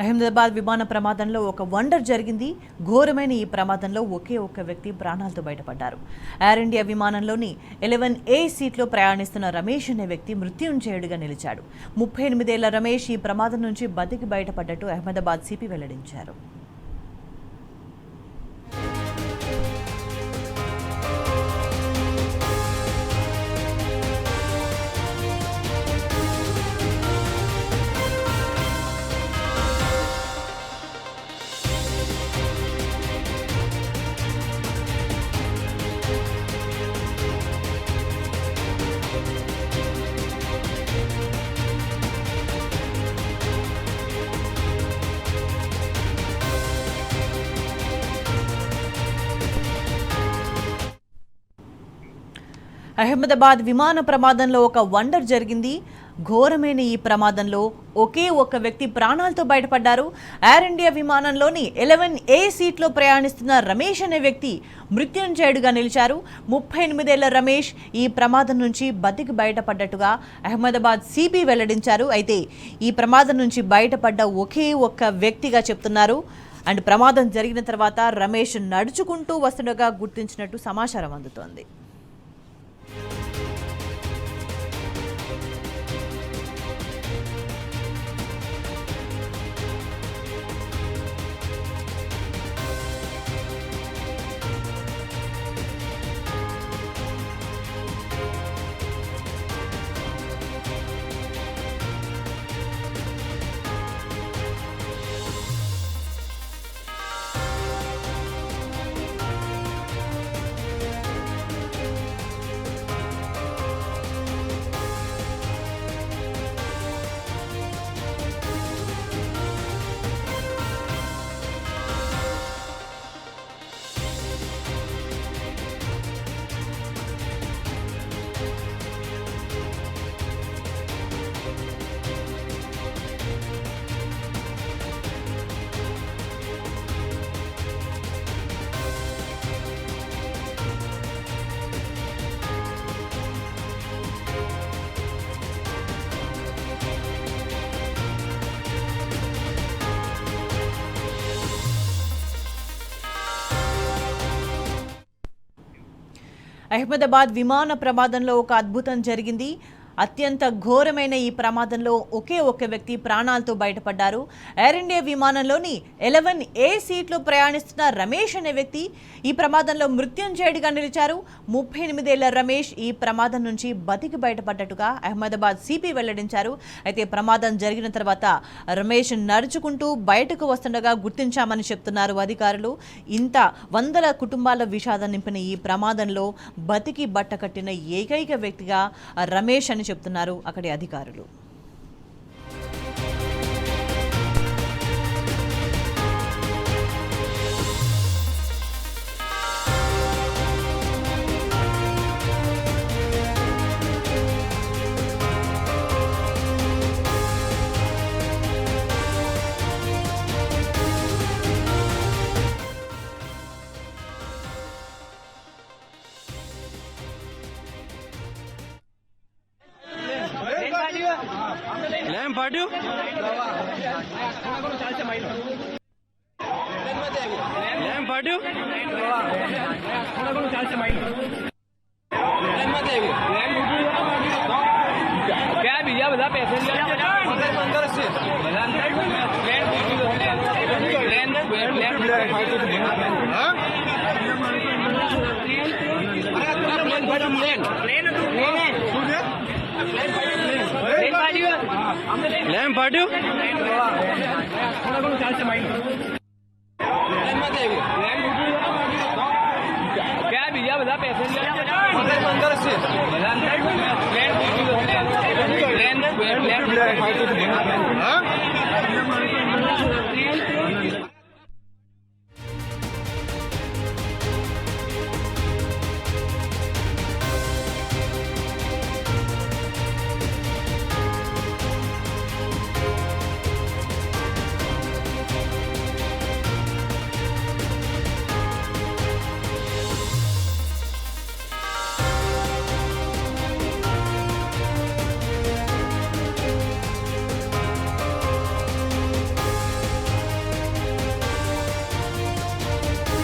అహ్మదాబాద్ విమాన ప్రమాదంలో ఒక వండర్ జరిగింది. ఘోరమైన ఈ ప్రమాదంలో ఒకే ఒక్క వ్యక్తి ప్రాణాలతో బయటపడ్డారు. ఎయిర్ ఇండియా విమానంలోని 11A సీట్లో ప్రయాణిస్తున్న రమేష్ అనే వ్యక్తి మృత్యుంజయుడిగా నిలిచాడు. 38 ఏళ్ల రమేష్ ఈ ప్రమాదం నుంచి బతికి బయటపడ్డట్టు అహ్మదాబాద్ సిపి వెల్లడించారు. అహ్మదాబాద్ విమాన ప్రమాదంలో ఒక వండర్ జరిగింది. ఘోరమైన ఈ ప్రమాదంలో ఒకే ఒక్క వ్యక్తి ప్రాణాలతో బయటపడ్డారు. ఎయిర్ ఇండియా విమానంలోని 11A సీట్లో ప్రయాణిస్తున్న రమేష్ అనే వ్యక్తి మృత్యుంజయుడిగా నిలిచారు. 38 ఏళ్ల రమేష్ ఈ ప్రమాదం నుంచి బతికి బయటపడ్డట్టుగా అహ్మదాబాద్ సిపి వెల్లడించారు. అయితే ఈ ప్రమాదం నుంచి బయటపడ్డ ఒకే ఒక్క వ్యక్తిగా చెప్తున్నారు. అండ్ ప్రమాదం జరిగిన తర్వాత రమేష్ నడుచుకుంటూ వస్తుండగా గుర్తించినట్టు సమాచారం అందుతోంది. అహ్మదాబాద్ విమాన ప్రమాదంలో ఒక అద్భుతం జరిగింది. అత్యంత ఘోరమైన ఈ ప్రమాదంలో ఒకే ఒక్క వ్యక్తి ప్రాణాలతో బయటపడ్డారు. ఎయిర్ ఇండియా విమానంలోని 11A సీట్లో ప్రయాణిస్తున్న రమేష్ అనే వ్యక్తి ఈ ప్రమాదంలో మృత్యుంజయుడిగా నిలిచారు. 38 ఏళ్ల రమేష్ ఈ ప్రమాదం నుంచి బతికి బయటపడ్డట్టుగా అహ్మదాబాద్ సిపి వెల్లడించారు. అయితే ప్రమాదం జరిగిన తర్వాత రమేష్ నడుచుకుంటూ బయటకు వస్తుండగా గుర్తించామని చెప్తున్నారు అధికారులు. ఇంత వందల కుటుంబాల విషాదం నింపిన ఈ ప్రమాదంలో బతికి బట్టకట్టిన ఏకైక వ్యక్తిగా రమేష్ అని చెప్తున్నారు అక్కడి అధికారులు. Lamb party? Lamb party? क्या भैया बता पैसेंजर Lamb party? क्या भैया बता पैसेंजर